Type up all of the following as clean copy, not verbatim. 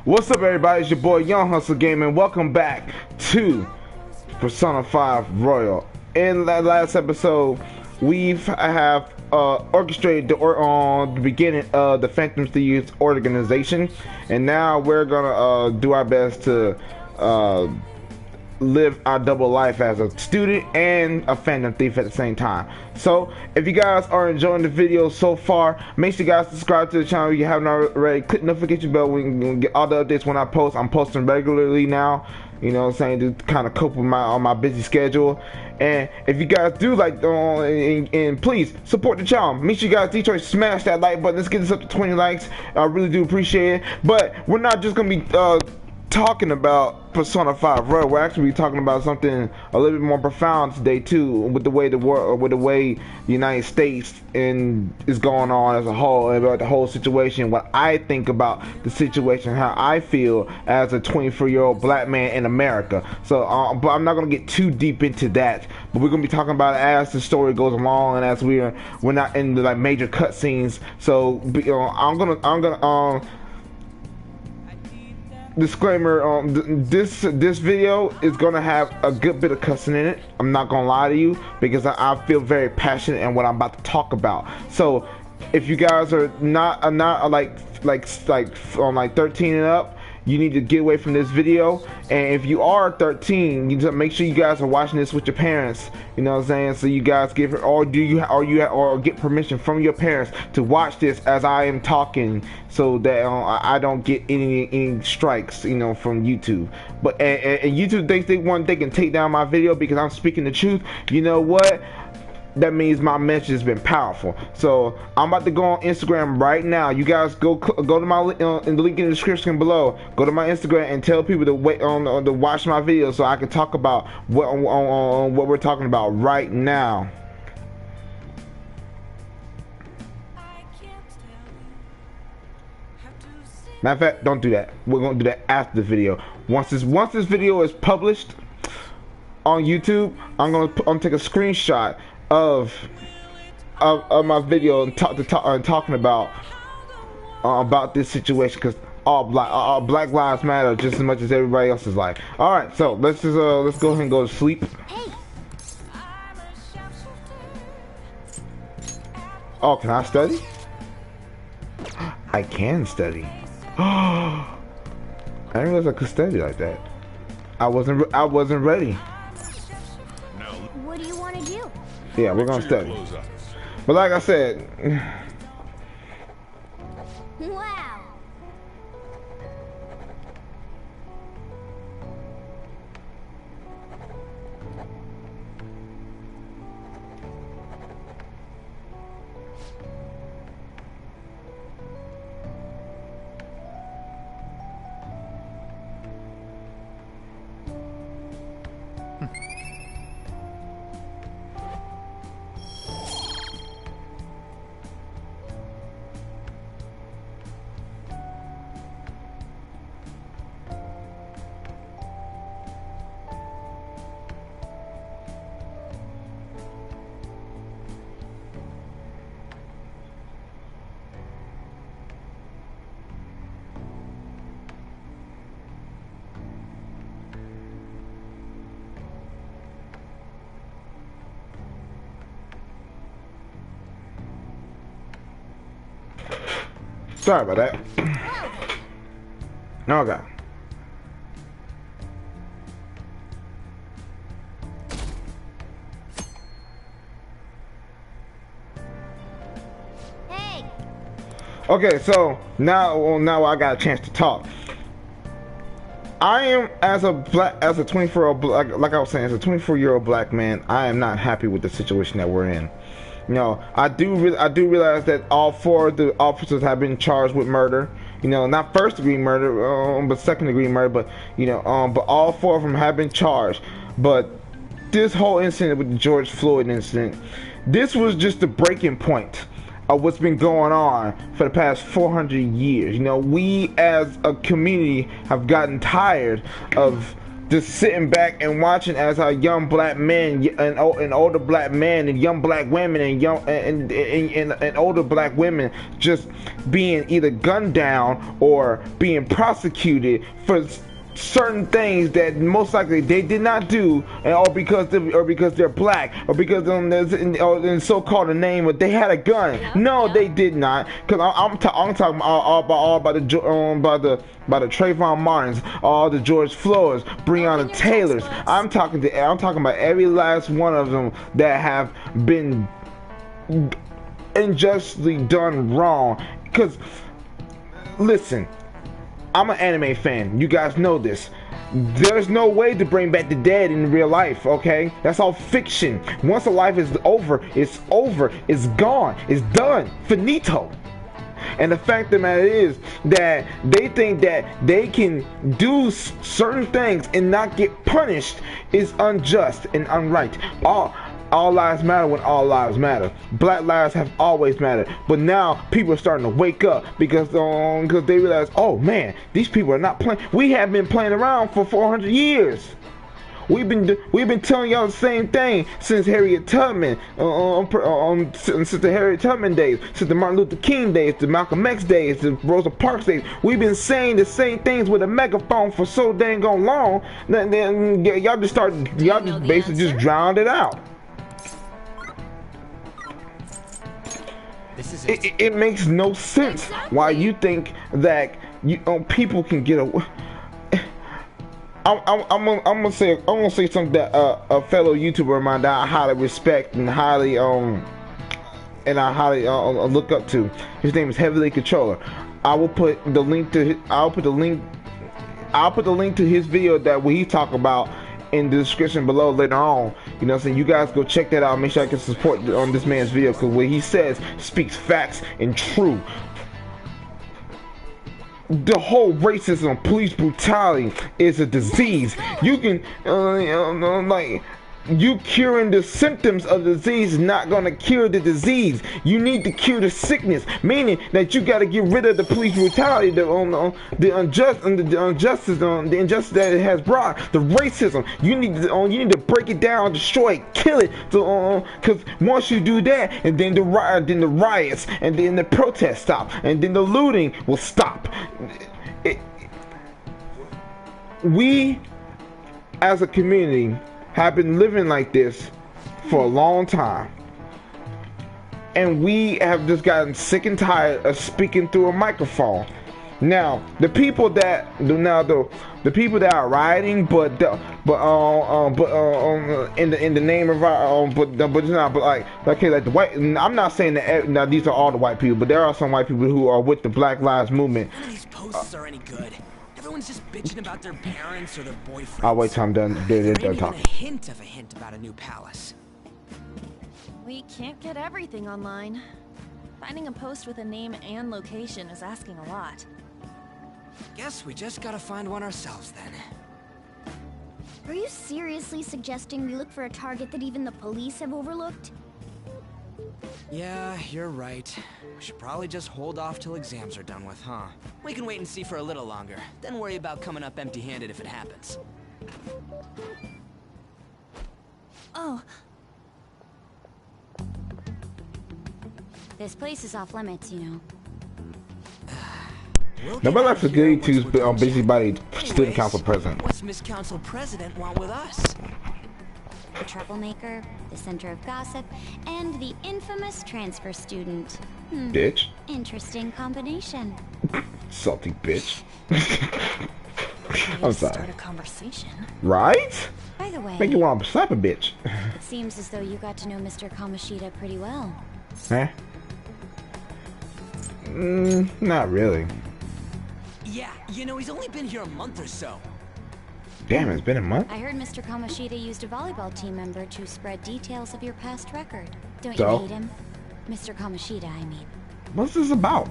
What's up, everybody? It's your boy Young Hustle Gaming. Welcome back to Persona 5 Royal. In the last episode, we have orchestrated the beginning of the Phantom Thieves organization, and now we're gonna do our best to live our double life as a student and a Phantom Thief at the same time. So if you guys are enjoying the video so far, make sure you guys subscribe to the channel if you haven't already. Click the notification bell when you get all the updates when I post. I'm posting regularly now, you know what I'm saying, to kind of cope with my busy schedule. And if you guys do like and please support the channel. Make sure you guys Detroit smash that like button. Let's get this up to 20 likes. I really do appreciate it. But we're not just gonna be talking about Persona 5 Royal. We're actually talking about something a little bit more profound today too, with the way the world, with the way the United States is going on as a whole, about the whole situation, what I think about the situation, how I feel as a 24-year-old black man in America. So but I'm not gonna get too deep into that, but we're gonna be talking about it as the story goes along and as we're not in the like major cutscenes. So I'm gonna disclaimer, this video is gonna have a good bit of cussing in it. I'm not gonna lie to you, because I feel very passionate in what I'm about to talk about. So if you guys are not like 13 and up, you need to get away from this video. And if you are 13, you just make sure you guys are watching this with your parents, you know what I'm saying, so you guys give it, or get permission from your parents to watch this as I am talking, so that I don't get any strikes, you know, from YouTube. But and YouTube thinks they can take down my video because I'm speaking the truth. You know what? That means my message has been powerful. So I'm about to go on Instagram right now. You guys go to my in the link in the description below. Go to my Instagram and tell people to wait to watch my video so I can talk about what we're talking about right now. Matter of fact, don't do that. We're gonna do that after the video. Once this video is published on YouTube, I'm gonna take a screenshot of my video and talking about this situation, because all Black Lives Matter just as much as everybody else's life. All right, so let's go ahead and go to sleep. Oh, can I study? I can study. I didn't realize I could study like that. I wasn't ready. What do you want to do? Yeah, we're gonna study. But like I said, Wow. sorry about that. Okay. Hey. Okay, so now I got a chance to talk. I am, as a 24-year-old black, like I was saying, as a 24-year-old black man, I am not happy with the situation that we're in. You know, I do realize that all four of the officers have been charged with murder. You know, not first-degree murder, but second-degree murder. But you know, but all four of them have been charged. But this whole incident with the George Floyd incident, this was just the breaking point of what's been going on for the past 400 years. You know, we as a community have gotten tired of just sitting back and watching as our young black men and older black men and young black women and young and older black women just being either gunned down or being prosecuted for certain things that most likely they did not do, or because they're black, or because there's in so-called a name, but they had a gun. No, they did not. Because I'm talking all about the Trayvon Martins, all the George Floyds, Breonna Taylors. I'm talking about every last one of them that have been unjustly done wrong. Because listen, I'm an anime fan. You guys know this. There's no way to bring back the dead in real life, okay? That's all fiction. Once a life is over, it's over. It's gone. It's done. Finito. And the fact of the matter is that they think that they can do certain things and not get punished is unjust and unright. All lives matter when all lives matter. Black lives have always mattered, but now people are starting to wake up because they realize, oh man, these people are not playing. We have been playing around for 400 years. We've been telling y'all the same thing since Harriet Tubman, since the Harriet Tubman days, since the Martin Luther King days, the Malcolm X days, the Rosa Parks days. We've been saying the same things with a megaphone for so dang long. Then y'all just basically just drowned it out. It makes no sense why you think that people can get away. I'm gonna say something that a fellow YouTuber of mine that I highly respect and I highly look up to. His name is Heavily Controller. I'll put the link to his video that he talk about in the description below later on. You know what I'm saying? You guys go check that out. Make sure I can support on this man's video, because what he says speaks facts and true. The whole racism, police brutality is a disease. You can you curing the symptoms of the disease is not going to cure the disease. You need to cure the sickness, meaning that you got to get rid of the police brutality, the injustice that it has brought, the racism. You need to break it down, destroy it, kill it. Because once you do that, and then the riots, and then the protests stop, and then the looting will stop. We, as a community, have been living like this for a long time, and we have just gotten sick and tired of speaking through a microphone. Now, the people that are rioting, but in the name of our like the white. I'm not saying that now these are all the white people, but there are some white people who are with the Black Lives Movement. None of these posts are any good. Everyone's just bitching about their parents or their boyfriends. I'll wait till I'm done. They're talking. talking. A hint of a hint about a new palace. We can't get everything online. Finding a post with a name and location is asking a lot. Guess we just gotta find one ourselves then. Are you seriously suggesting we look for a target that even the police have overlooked? Yeah, you're right. We should probably just hold off till exams are done with, huh? We can wait and see for a little longer, then worry about coming up empty-handed if it happens. Oh. This place is off limits, you know. Nobody likes a good to busybody student council president. What's Miss Council President want with us? The troublemaker, the center of gossip, and the infamous transfer student. Bitch. Interesting combination. Salty bitch. I'm sorry. Start a conversation. Right? By the way, make you want to slap a bitch. It seems as though you got to know Mr. Kamoshida pretty well. Huh? Not really. Yeah, you know, he's only been here a month or so. Damn, it's been a month? I heard Mr. Kamoshida used a volleyball team member to spread details of your past record. Don't So? you hate him? Mr. Kamoshida, I mean. What's this about?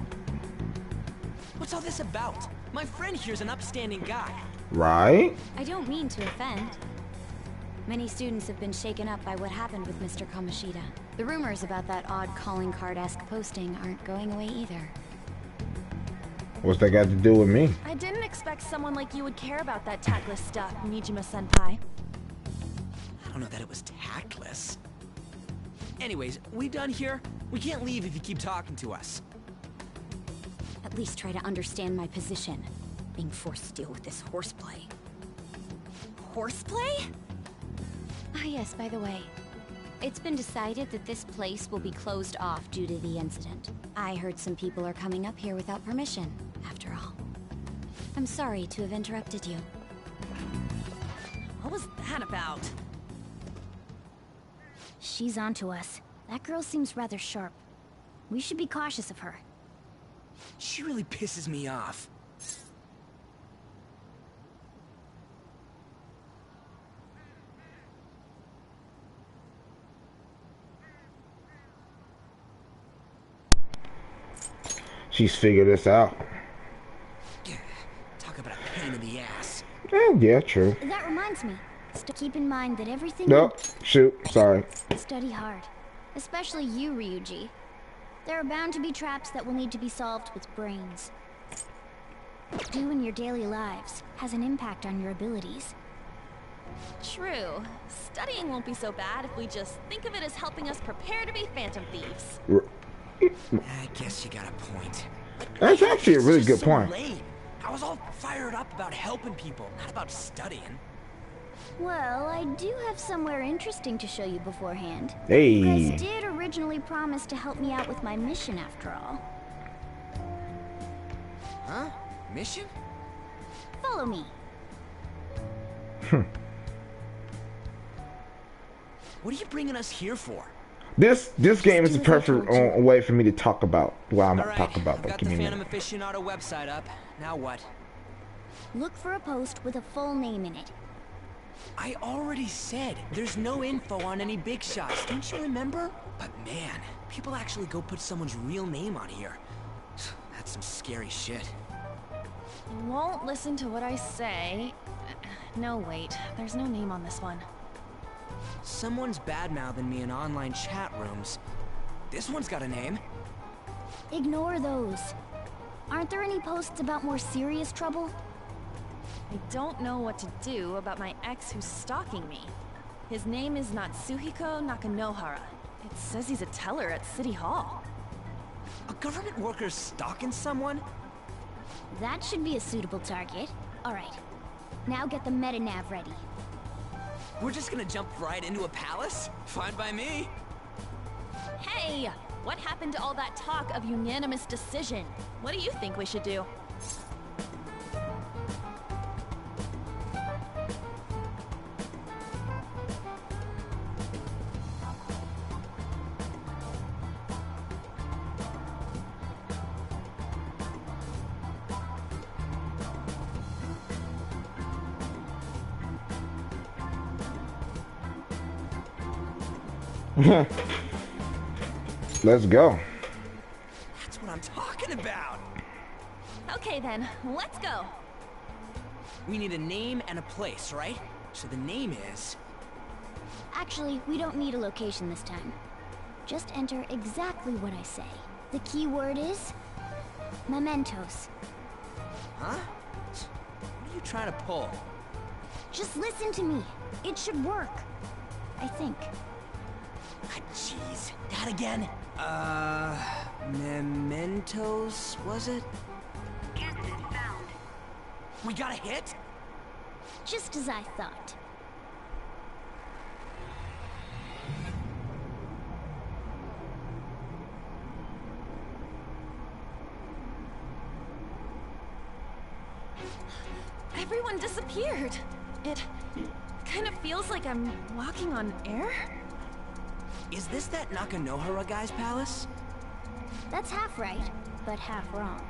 What's all this about? My friend here's an upstanding guy. Right? I don't mean to offend. Many students have been shaken up by what happened with Mr. Kamoshida. The rumors about that odd calling card-esque posting aren't going away either. What's that got to do with me? I didn't expect someone like you would care about that tactless stuff, Nijima-senpai. I don't know that it was tactless. Anyways, we done here? We can't leave if you keep talking to us. At least try to understand my position. Being forced to deal with this horseplay. Horseplay? Ah yes, by the way. It's been decided that this place will be closed off due to the incident. I heard some people are coming up here without permission, after all. I'm sorry to have interrupted you. What was that about? She's onto us. That girl seems rather sharp. We should be cautious of her. She really pisses me off. She's figured this out. Talk about a pain in the ass. Yeah, true. That reminds me. Keep in mind that everything... Nope. Shoot. Sorry. Study hard. Especially you, Ryuji. There are bound to be traps that will need to be solved with brains. Do in your daily lives has an impact on your abilities. True. Studying won't be so bad if we just think of it as helping us prepare to be phantom thieves. I guess you got a point. That's actually a really It's good just so point. lame. I was all fired up about helping people, not about studying. Well, I do have somewhere interesting to show you beforehand. Hey. You guys did originally promise to help me out with my mission after all. Huh? Mission? Follow me. What are you bringing us here for? This game is the perfect way for me to talk about what I'm All right, talking about. I've But got give the me a Phantom minute. Aficionado website up. Now what? Look for a post with a full name in it. I already said there's no info on any big shots. Don't you remember? But man, people actually go put someone's real name on here. That's some scary shit. You won't listen to what I say. No, wait. There's no name on this one. Someone's bad-mouthing me in online chat rooms. This one's got a name. Ignore those. Aren't there any posts about more serious trouble? I don't know what to do about my ex who's stalking me. His name is Natsuhiko Nakanohara. It says he's a teller at City Hall. A government worker's stalking someone? That should be a suitable target. Alright. Now get the meta-nav ready. We're just gonna jump right into a palace? Fine by me. Hey! What happened to all that talk of unanimous decision? What do you think we should do? Let's go. That's what I'm talking about. Okay then, let's go. We need a name and a place, right? So the name is... Actually, we don't need a location this time. Just enter exactly what I say. The key word is... Mementos. Huh? What are you trying to pull? Just listen to me. It should work. I think. Ah, jeez. That again? Mementos, was it? Candidate found. We got a hit? Just as I thought. Everyone disappeared. It kind of feels like I'm walking on air. Is this that Nakanohara guy's palace? That's half right, but half wrong.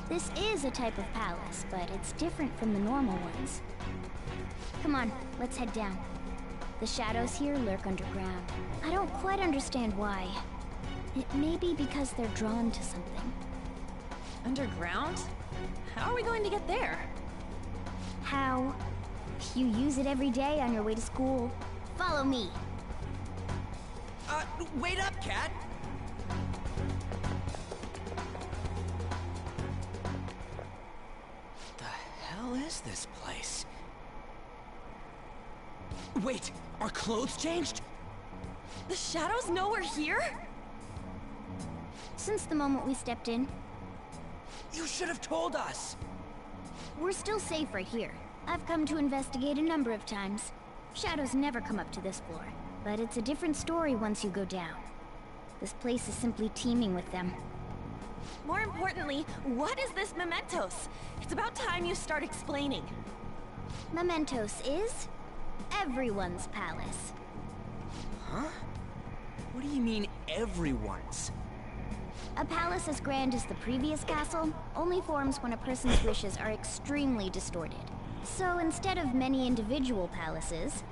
This is a type of palace, but it's different from the normal ones. Come on, let's head down. The shadows here lurk underground. I don't quite understand why. It may be because they're drawn to something. Underground? How are we going to get there? How? You use it every day on your way to school. Follow me. Wait up, Cat! The hell is this place? Wait, our clothes changed? The shadows know we're here? Since the moment we stepped in, You should have told us! we're still safe right here. I've come to investigate a number of times. Shadows never come up to this floor, but it's a different story once you go down. This place is simply teeming with them. More importantly, what is this Mementos? It's about time you start explaining. Mementos is everyone's palace. Huh? What do you mean, everyone's? A palace as grand as the previous castle only forms when a person's wishes are extremely distorted. So instead of many individual palaces,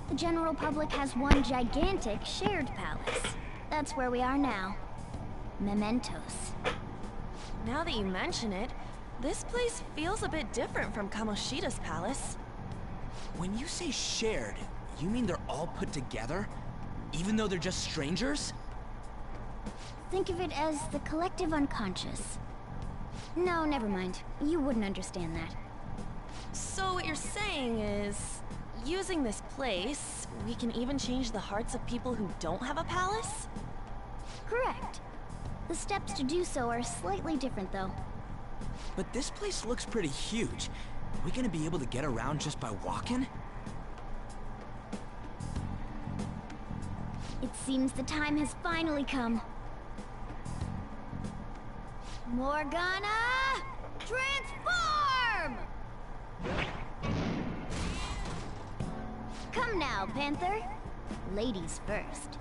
the general public has one gigantic shared palace. That's where we are now. Mementos. Now that you mention it, this place feels a bit different from Kamoshida's palace. When you say shared, you mean they're all put together? Even though they're just strangers? Think of it as the collective unconscious. No, never mind. You wouldn't understand that. So what you're saying is, using this place, we can even change the hearts of people who don't have a palace? Correct. The steps to do so are slightly different, though. But this place looks pretty huge. Are we gonna be able to get around just by walking? It seems the time has finally come. Morgana! Transform! Come now, Panther. Ladies first.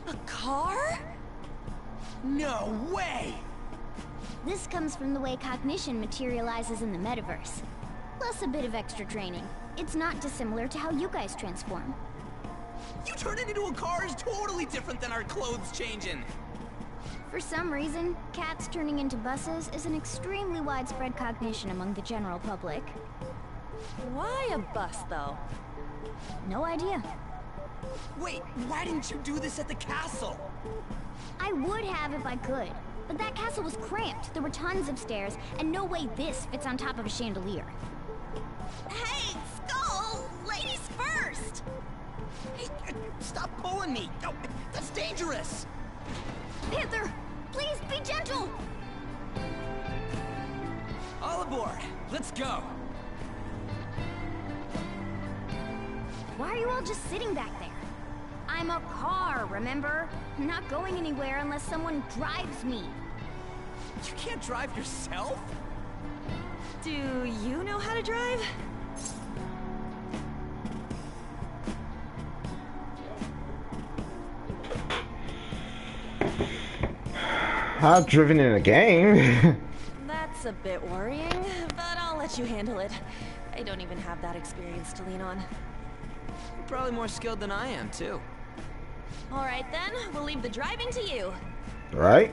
A car? No way! This comes from the way cognition materializes in the metaverse. Plus a bit of extra training. It's not dissimilar to how you guys transform. You turning into a car is totally different than our clothes changing! For some reason, cats turning into buses is an extremely widespread cognition among the general public. Why a bus, though? No idea. Wait, why didn't you do this at the castle? I would have if I could, but that castle was cramped. There were tons of stairs, and no way this fits on top of a chandelier. Hey, Skull! Ladies first! Hey, stop pulling me! No, that's dangerous! Panther, please be gentle! All aboard! Let's go! Why are you all just sitting back there? I'm a car, remember? I'm not going anywhere unless someone drives me. You can't drive yourself? Do you know how to drive? I've driven in a game. That's a bit worrying, but I'll let you handle it. I don't even have that experience to lean on. You're probably more skilled than I am, too. Alright then, we'll leave the driving to you. Right?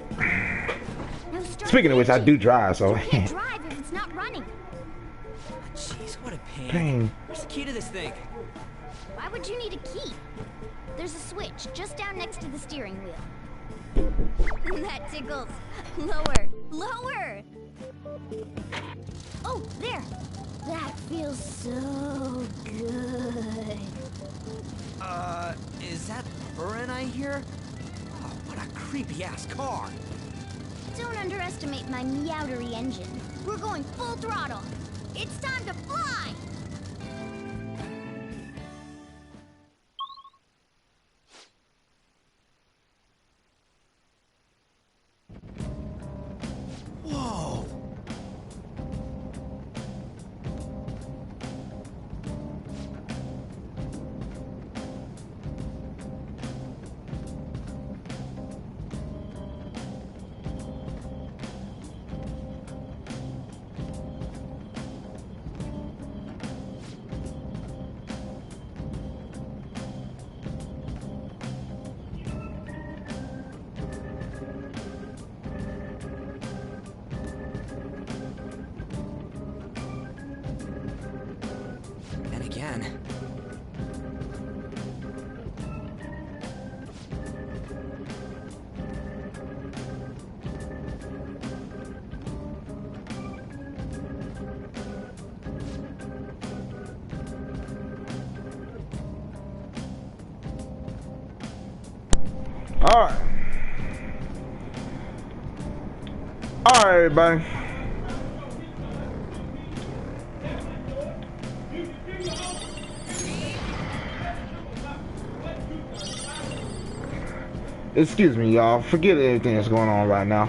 Now start Speaking of which, I thinking. do drive, so. You can't drive if it's not running. Jeez, what a pain. Pain. Where's the key to this thing? Why would you need a key? There's a switch just down next to the steering wheel. That tickles. Lower, lower. Oh, there. That feels so good. Is that Burin I hear? Oh, what a creepy-ass car. Don't underestimate my meowdery engine. We're going full throttle. It's time to fly! Whoa! Alright. Alright, everybody. Excuse me, y'all. Forget everything that's going on right now.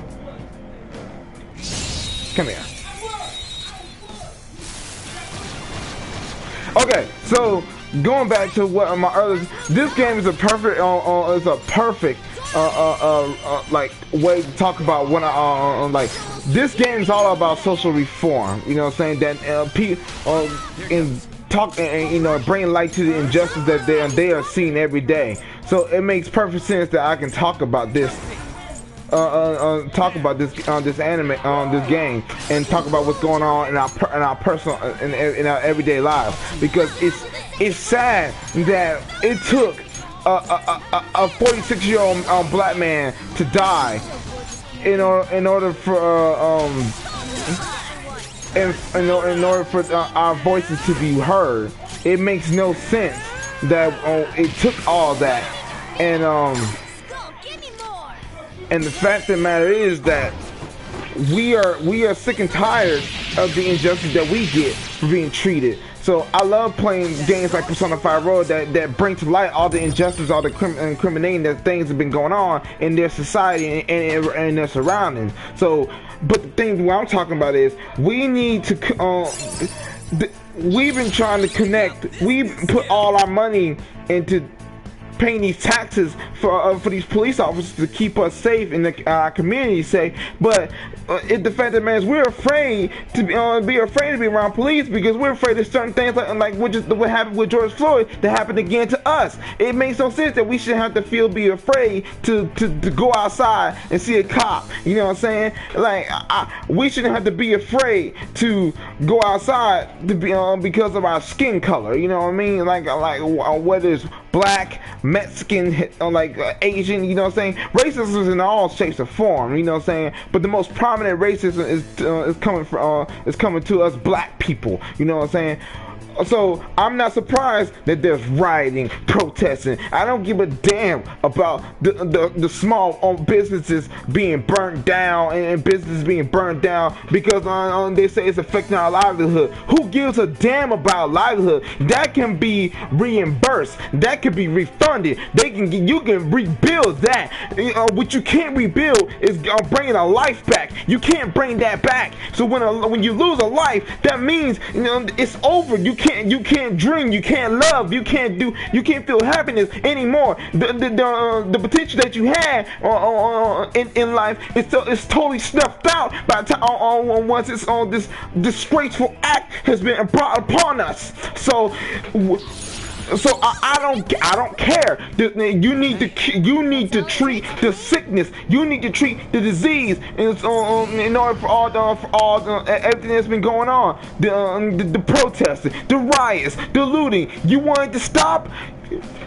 Come here. Okay, so going back to what my earlier, this game is a perfect, like way to talk about when I like this game is all about social reform. You know what I'm saying? That people in talk and you know bring light to the injustice that they are seeing every day. So it makes perfect sense that I can talk about this. Talk about this anime, this game, and talk about what's going on in our personal, in our everyday lives. Because it's sad that it took a 46-year-old black man to die in order for in order for our voices to be heard. It makes no sense that it took all that, and the fact of the matter is that we are sick and tired of the injustice that we get for being treated. So I love playing games like Persona 5 Royal that bring to light all the injustice, all the incriminating that things have been going on in their society and their surroundings. So, but the thing what I'm talking about is we need to. We've been trying to connect. We put all our money into paying these taxes for these police officers to keep us safe in our community safe, but the fact that man, we're afraid to be around police because we're afraid of certain things like what happened with George Floyd that happened again to us. It makes no sense that we should have to be afraid to go outside and see a cop. You know what I'm saying? Like we shouldn't have to be afraid to go outside to be because of our skin color. You know what I mean? Like whether it's black, Mexican, like Asian, you know what I'm saying? Racism is in all shapes or form, you know what I'm saying? But the most prominent racism is coming to us black people, you know what I'm saying? So I'm not surprised that there's rioting, protesting. I don't give a damn about the small businesses being burned down and businesses being burned down because they say it's affecting our livelihood. Who gives a damn about livelihood? That can be reimbursed. That can be refunded. You can rebuild that. What you can't rebuild is bringing a life back. You can't bring that back. So when you lose a life, that means it's over. You can't dream, you can't love, you can't feel happiness anymore. The potential that you had in life is totally snuffed out by the time once it's this disgraceful act has been brought upon us. So I don't care. You need to treat the sickness. You need to treat the disease. In order for all everything that's been going on, the protesting, the riots, the looting. You want it to stop?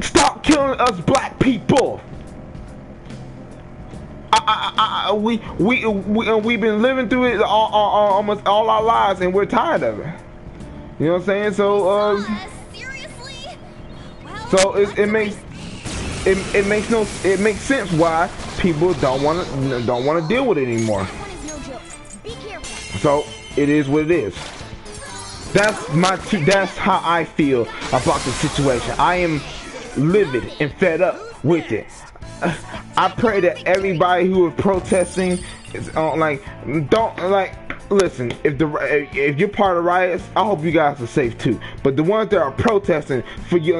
Stop killing us black people. We've been living through it almost all our lives, and we're tired of it. You know what I'm saying? So So it makes sense why people don't want to deal with it anymore. So it is what it is. That's how I feel about the situation. I am livid and fed up with it. I pray that everybody who is protesting is listen, if you're part of riots, I hope you guys are safe too. But the ones that are protesting for you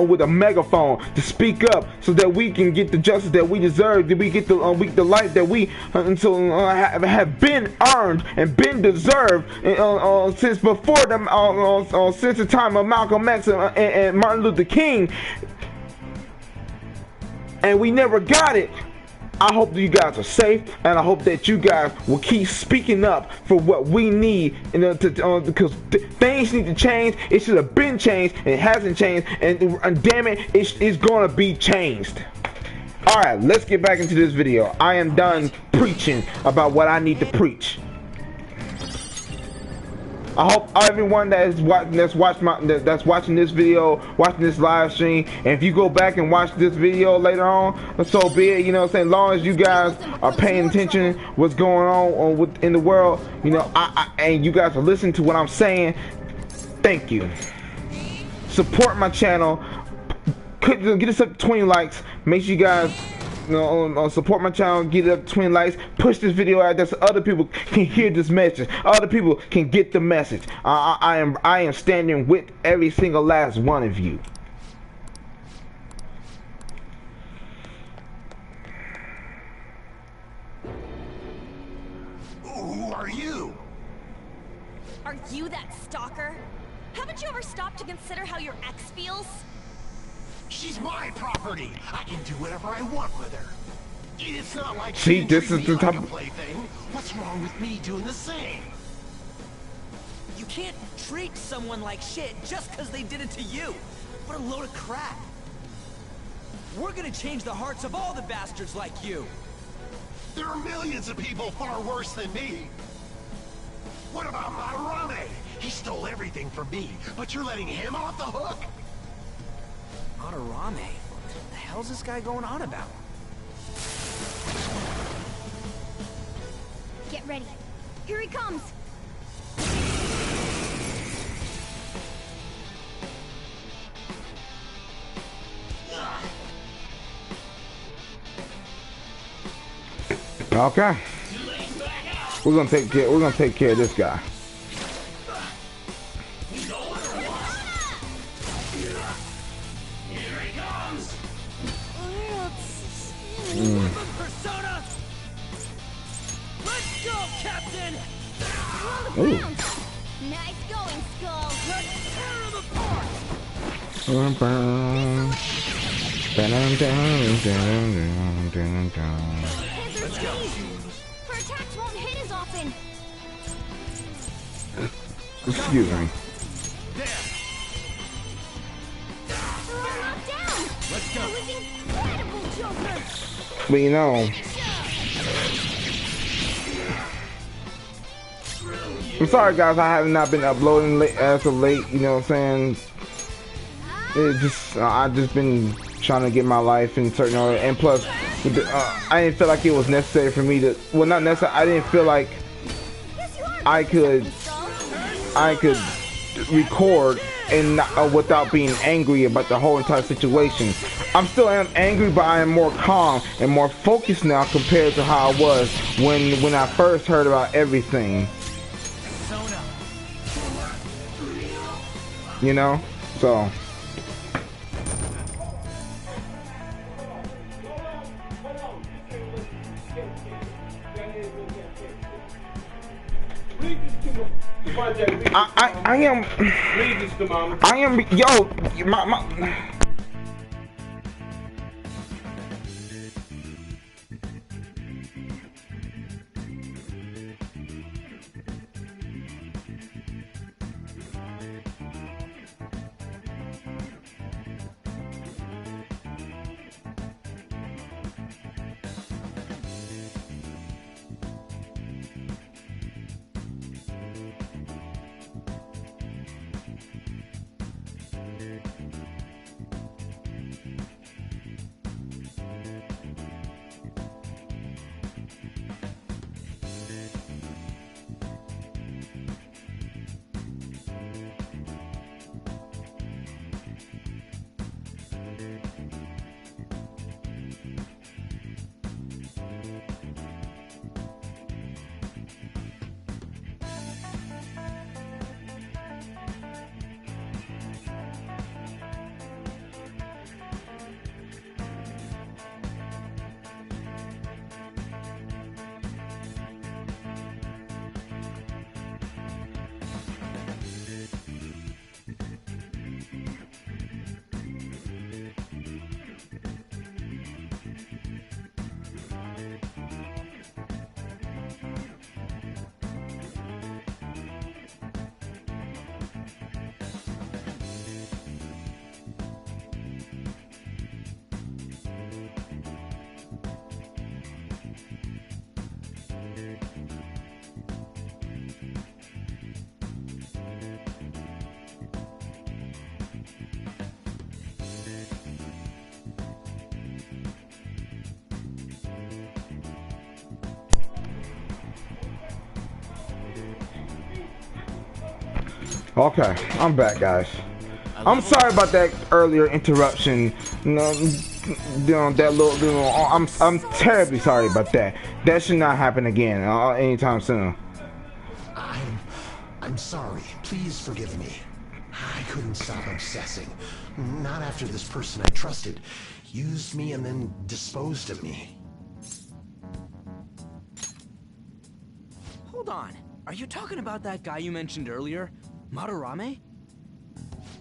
with a megaphone to speak up, so that we can get the justice that we deserve, that we get the life that we have been earned and been deserved since before them, since the time of Malcolm X and Martin Luther King, and we never got it. I hope that you guys are safe, and I hope that you guys will keep speaking up for what we need, because things need to change. It should have been changed, and it hasn't changed, and damn it, it's gonna be changed. Alright, let's get back into this video. I am done preaching about what I need to preach. I hope everyone that's watching this video, watching this live stream, and if you go back and watch this video later on, so be it. You know what I'm saying? As long as you guys are paying attention what's going on in the world, you know, and you guys are listening to what I'm saying, thank you. Support my channel. Get us up to 20 likes. Make sure you guys, you know, support my channel, get it up to 20 likes, push this video out there so other people can hear this message, other people can get the message. I am standing with every single last one of you. Who are you? Are you that stalker? Haven't you ever stopped to consider how your ex feels? She's my property. I can do whatever I want with her. It's not like See, she this treat is me the type like a of plaything. What's wrong with me doing the same? You can't treat someone like shit just because they did it to you. What a load of crap. We're gonna change the hearts of all the bastards like you. There are millions of people far worse than me. What about Madarame? He stole everything from me, but you're letting him off the hook? Madarame? What the hell's this guy going on about? Get ready. Here he comes. Okay. We're gonna take care of this guy. Persona! Let's go, Captain! On the ground. Nice going, Skull. Let's tear him apart! Let's go. Her attacks won't hit as often. Excuse me. They're all knocked down. Let's go. That was incredible, Joker. But you know, I'm sorry guys, I have not been uploading as of late, you know what I'm saying? It just, I've just been trying to get my life in certain order, and plus, I didn't feel like it was necessary for me to, well not necessary, I didn't feel like I could record and without being angry about the whole entire situation. I'm still angry, but I am more calm and more focused now compared to how I was when I first heard about everything. You know, so. I am, yo, my. Okay, I'm back, guys. I'm sorry about that earlier interruption. That little. I'm terribly sorry about that. That should not happen again anytime soon. I'm sorry. Please forgive me. I couldn't stop obsessing. Not after this person I trusted used me and then disposed of me. Hold on. Are you talking about that guy you mentioned earlier? Madarame?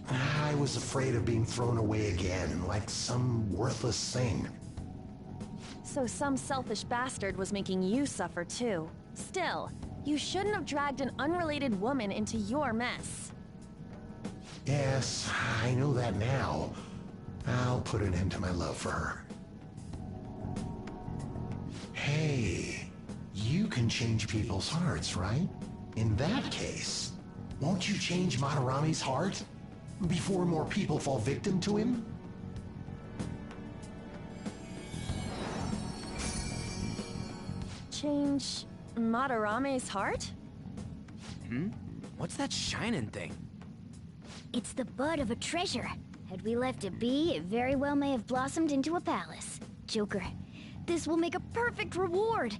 I was afraid of being thrown away again, like some worthless thing. So some selfish bastard was making you suffer too. Still, you shouldn't have dragged an unrelated woman into your mess. Yes, I know that now. I'll put an end to my love for her. Hey, you can change people's hearts, right? In that case, won't you change Madarame's heart? Before more people fall victim to him? Change Madarame's heart? What's that shining thing? It's the bud of a treasure. Had we left it be, it very well may have blossomed into a palace. Joker, this will make a perfect reward.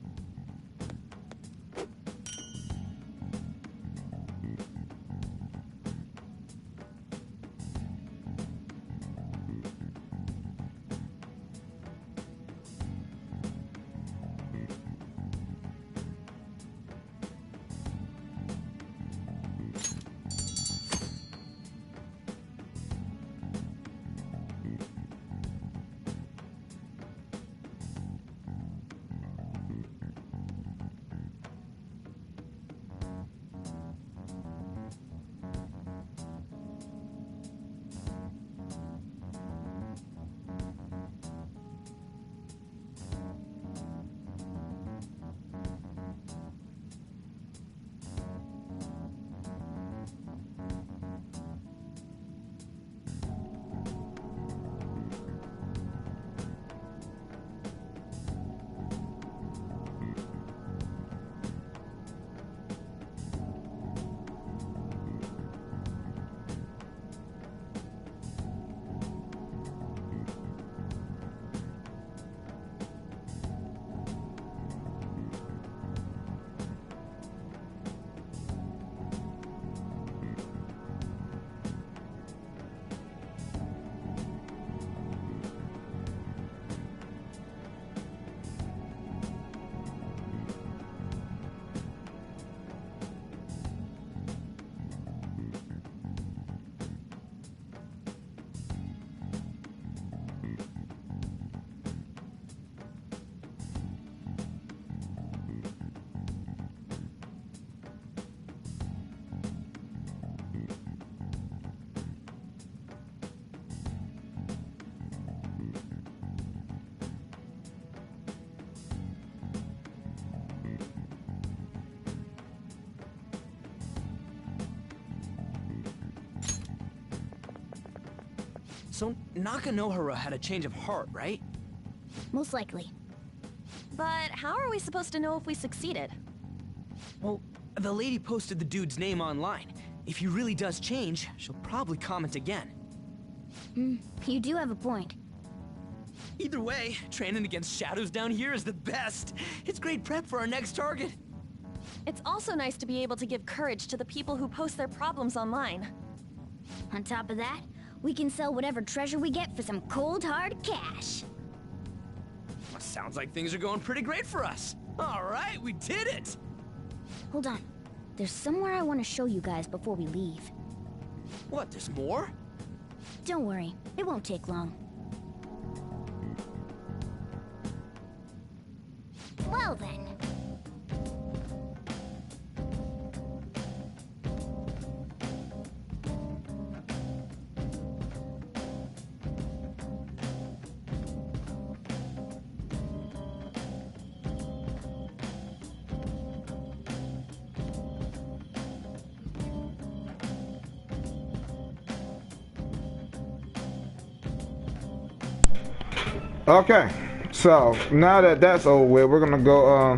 So Nakanohara had a change of heart, right? Most likely. But how are we supposed to know if we succeeded? Well, the lady posted the dude's name online. If he really does change, she'll probably comment again. You do have a point. Either way, training against shadows down here is the best. It's great prep for our next target. It's also nice to be able to give courage to the people who post their problems online. On top of that, we can sell whatever treasure we get for some cold hard cash. Well, sounds like things are going pretty great for us. All right, we did it! Hold on. There's somewhere I want to show you guys before we leave. What, there's more? Don't worry, it won't take long. Well then. Okay, so now that that's over with, we're gonna go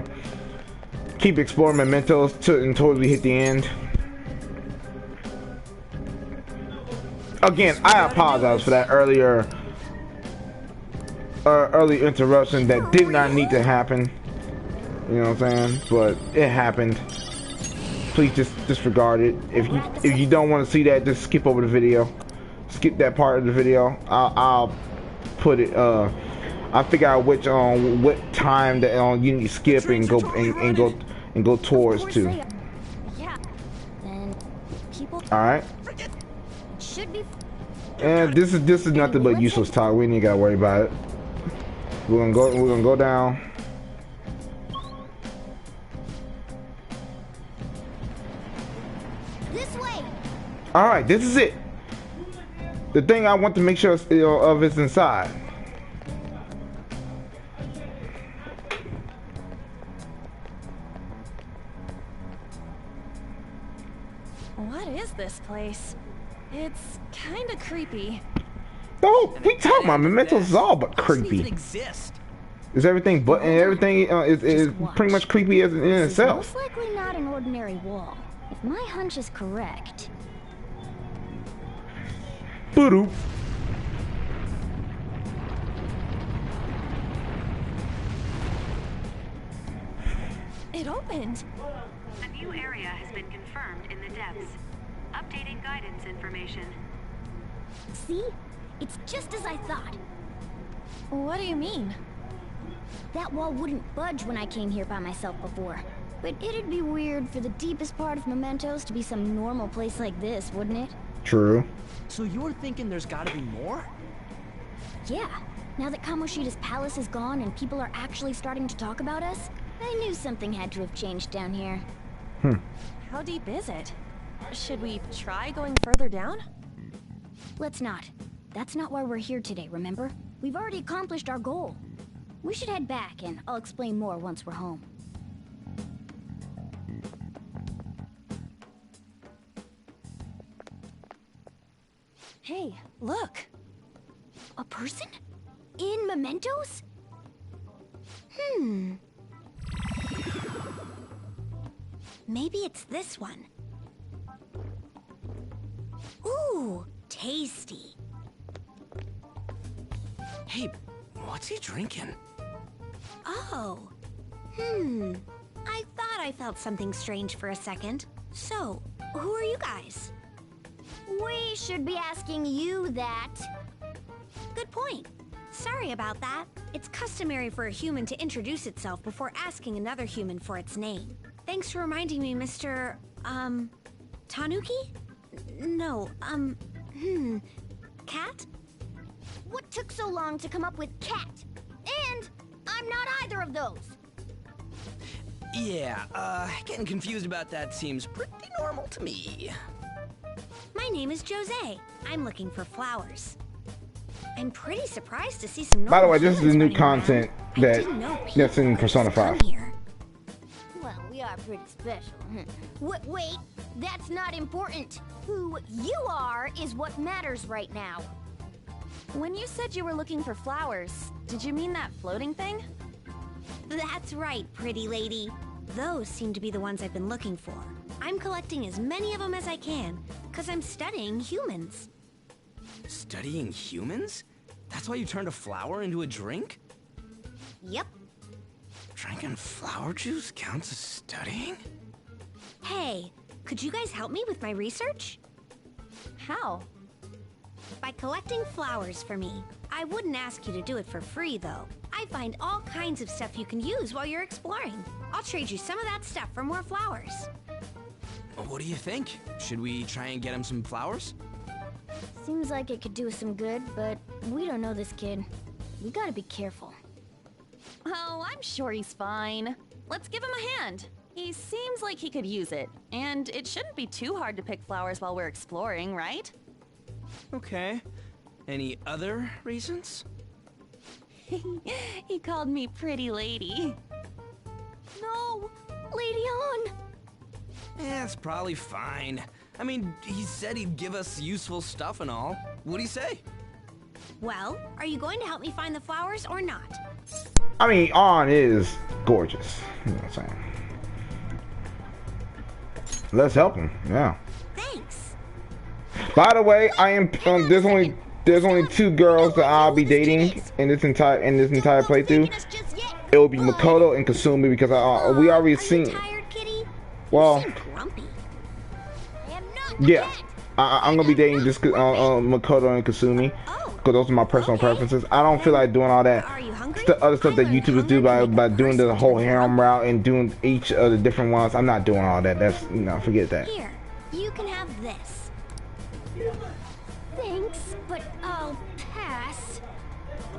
keep exploring Mementos until we hit the end. again, I apologize for that earlier early interruption that did not need to happen. You know what I'm saying? But it happened. Please just disregard it. If you don't want to see that, just skip over the video. Skip that part of the video. I'll put it. I'll figure out which what time that you need to skip and go towards to. Yeah. Then people. All right. Should be. And this is nothing but useless talk. We ain't gotta worry about it. We're gonna go down. This way. All right, this is it. The thing I want to make sure of is inside. What is this place? It's kind of creepy. Oh, we talking about Mementos is all but creepy. Exist. Is everything but and everything is pretty much creepy as in This is itself. most likely not an ordinary wall. If my hunch is correct. Boop. It opened. A new area has been confirmed in the depths. Updating guidance information. See? It's just as I thought. What do you mean? That wall wouldn't budge when I came here by myself before. But it'd be weird for the deepest part of Mementos to be some normal place like this, wouldn't it? True. So you're thinking there's gotta be more? Yeah. Now that Kamoshida's palace is gone and people are actually starting to talk about us, I knew something had to have changed down here. How deep is it? Should we try going further down? Let's not. That's not why we're here today, remember? We've already accomplished our goal. We should head back, and I'll explain more once we're home. Hey, look! A person? In Mementos? Maybe it's this one. Ooh, tasty. Hey, what's he drinking? Oh. I thought I felt something strange for a second. So, who are you guys? We should be asking you that. Good point. Sorry about that. It's customary for a human to introduce itself before asking another human for its name. Thanks for reminding me, Mr. Tanuki? No, Cat? What took so long to come up with cat? And I'm not either of those. Yeah, getting confused about that seems pretty normal to me. My name is Jose. I'm looking for flowers. I'm pretty surprised to see some By the way, normal this is the humans new running content around. I that didn't know that's in people Persona could just 5. come here. Well, we are pretty special. Wait, that's not important. Who you are is what matters right now. When you said you were looking for flowers, did you mean that floating thing? That's right, pretty lady. Those seem to be the ones I've been looking for. I'm collecting as many of them as I can, because I'm studying humans. Studying humans? That's why you turned a flower into a drink? Yep. Drinking flower juice counts as studying? Hey, could you guys help me with my research? How? By collecting flowers for me. I wouldn't ask you to do it for free, though. I find all kinds of stuff you can use while you're exploring. I'll trade you some of that stuff for more flowers. What do you think? Should we try and get him some flowers? Seems like it could do us some good, but we don't know this kid. We gotta be careful. Oh, I'm sure he's fine. Let's give him a hand. He seems like he could use it, and it shouldn't be too hard to pick flowers while we're exploring, right? Okay. Any other reasons? He called me pretty lady. No! Lady On! It's probably fine. I mean, he said he'd give us useful stuff and all. What'd he say? Well, are you going to help me find the flowers or not? I mean, On is gorgeous. You know what I'm saying? Let's help him. Yeah. Thanks. By the way, I am there's only 2 girls that I'll be dating in this entire playthrough. It will be Makoto and Kasumi because we already seen. Well, yeah, I'm gonna be dating just Makoto and Kasumi because those are my personal preferences. I don't feel like doing all that the other stuff that YouTubers do by doing the whole harem route and doing each of the different ones. I'm not doing all that. That's, you know, forget that. Here, you can have this. Thanks, but I'll pass.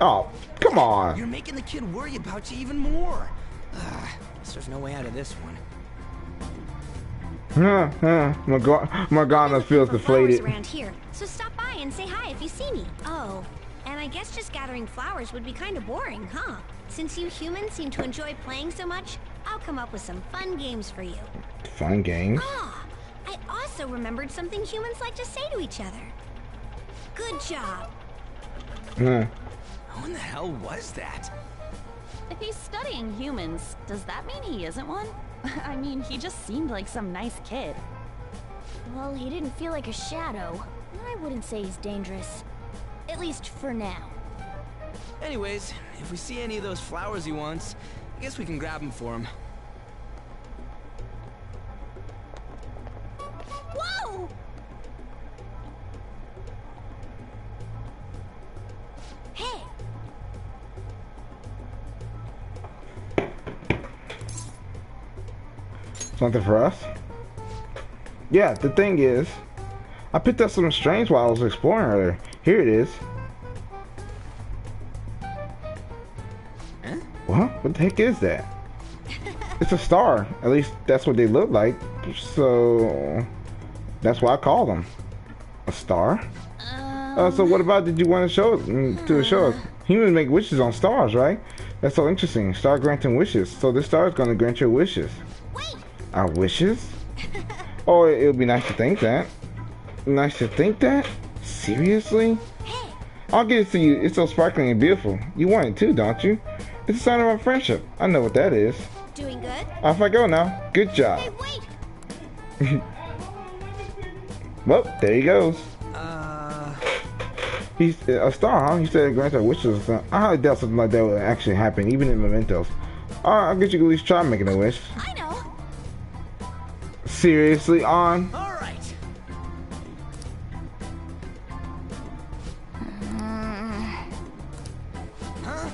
Oh, come on. You're making the kid worry about you even more. Guess there's no way out of this one. Morgana feels deflated. Around here, so stop by and say hi if you see me. Oh, and I guess just gathering flowers would be kind of boring, huh? Since you humans seem to enjoy playing so much, I'll come up with some fun games for you. Fun games? Ah, I also remembered something humans like to say to each other. Good job. Who in the hell was that? If he's studying humans, does that mean he isn't one? I mean, he just seemed like some nice kid. Well, he didn't feel like a shadow. I wouldn't say he's dangerous. At least for now. Anyways, if we see any of those flowers he wants, I guess we can grab them for him. Whoa! Hey! Something for us? Yeah, the thing is, I picked up something strange while I was exploring earlier. Here it is. Huh? What? What the heck is that? It's a star. At least that's what they look like. So that's why I call them a star. So what about did you want to show us? Humans make wishes on stars, right? That's so interesting. Star granting wishes. So this star is going to grant your wishes. Wait! Our wishes? Oh, it would be nice to think that. Nice to think that? Seriously? Hey! I'll give it to you. It's so sparkling and beautiful. You want it too, don't you? It's a sign of our friendship. I know what that is. Doing good? Off I go now. Good job. Hey, wait! Well, there he goes. He's a star, huh? He said grant our wishes or something. I highly doubt something like that would actually happen, even in Mementos. Alright, I guess you can at least try making a wish. I know! Seriously, on? Alright. Huh?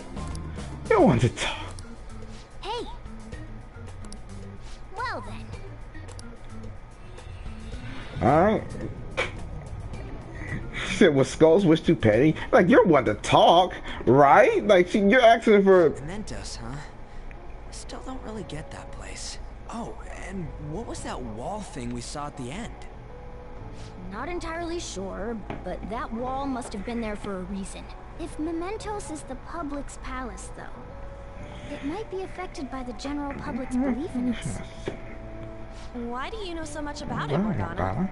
You want to talk. Hey! Well then. Alright. She said, was Skull's wish too petty? Like, you're one to talk, right? Like, you're asking for... Mementos, huh? I still don't really get that place. Oh, and what was that wall thing we saw at the end? Not entirely sure, but that wall must have been there for a reason. If Mementos is the public's palace, though, it might be affected by the general public's belief in us. Why do you know so much about it, Morgana?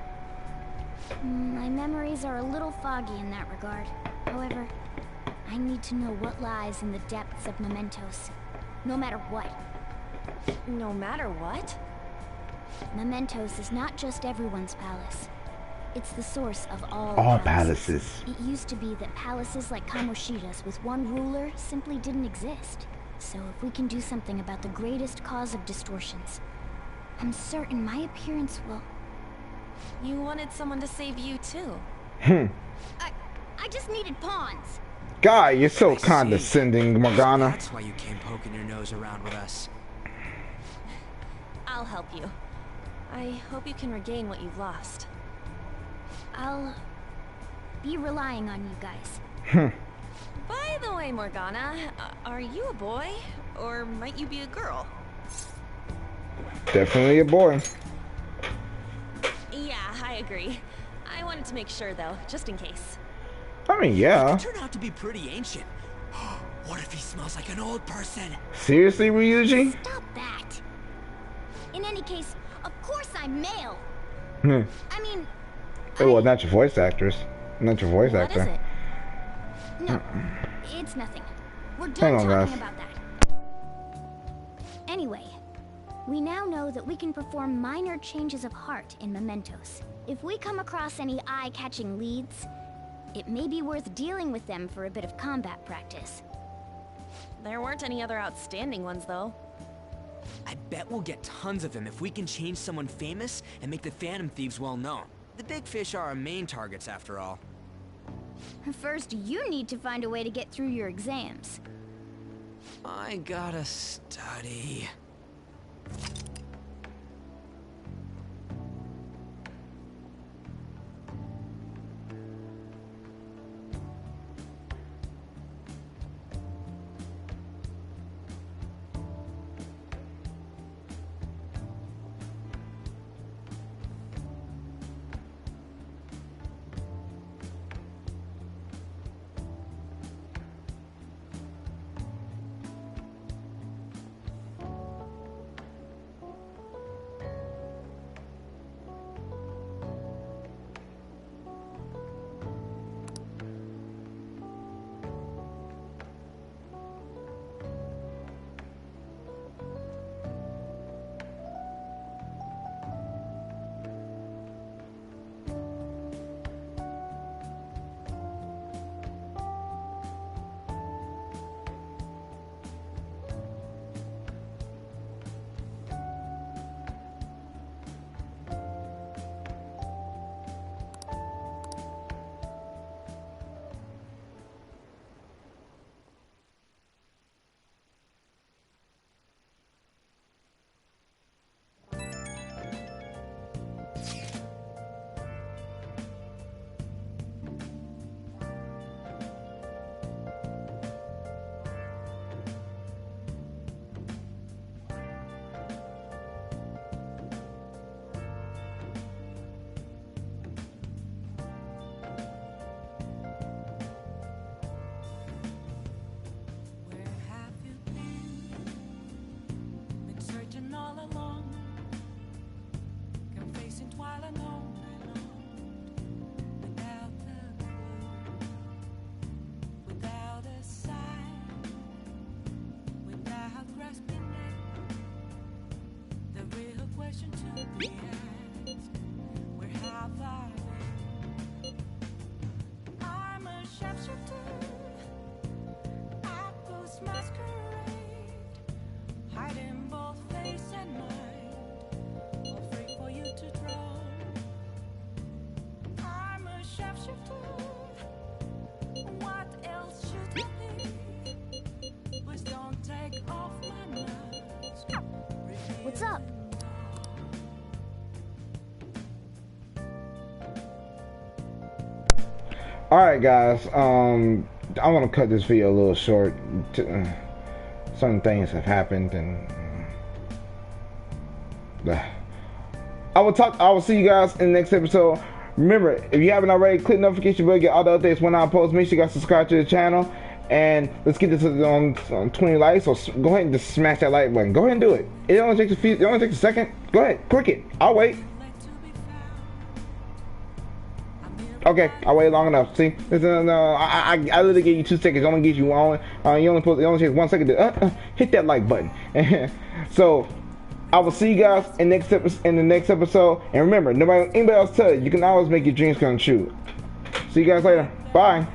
My memories are a little foggy in that regard. However, I need to know what lies in the depths of Mementos. No matter what. No matter what? Mementos is not just everyone's palace. It's the source of all palaces. It used to be that palaces like Kamoshida's with one ruler simply didn't exist. So if we can do something about the greatest cause of distortions, I'm certain my appearance will... You wanted someone to save you too. I just needed pawns. Guy, you're so condescending, Morgana. That's why you came poking your nose around with us. I'll help you. I hope you can regain what you've lost. I'll be relying on you guys. By the way, Morgana, are you a boy? Or might you be a girl? Definitely a boy. Yeah, I agree. I wanted to make sure, though, just in case. I mean, yeah. He turned out to be pretty ancient. What if he smells like an old person? Seriously, Ryuji? Stop that. In any case, of course I'm male. I mean... Oh, well, not your voice actress. Not your voice actor. What is it? No, it's nothing. We're done Hang on, talking guys. about that. Anyway, We now know that we can perform minor changes of heart in Mementos. If we come across any eye-catching leads, it may be worth dealing with them for a bit of combat practice. There weren't any other outstanding ones, though. I bet we'll get tons of them if we can change someone famous and make the Phantom Thieves well known. The big fish are our main targets, after all. First, you need to find a way to get through your exams. I gotta study. What's up? Alright guys, I want to cut this video a little short. Some things have happened and I will see you guys in the next episode. Remember, if you haven't already, click the notification bell, get all the updates when I post. Make sure you guys subscribe to the channel, and let's get this on 20 likes. So go ahead and just smash that like button. Go ahead and do it. It only takes a second. Go ahead, click it. I'll wait. Okay, I waited long enough. See, I literally gave you 2 seconds. I'm gonna give you one. It only takes 1 second to hit that like button. So I will see you guys in the next episode. And remember, anybody else tell you can always make your dreams come true. See you guys later. Bye.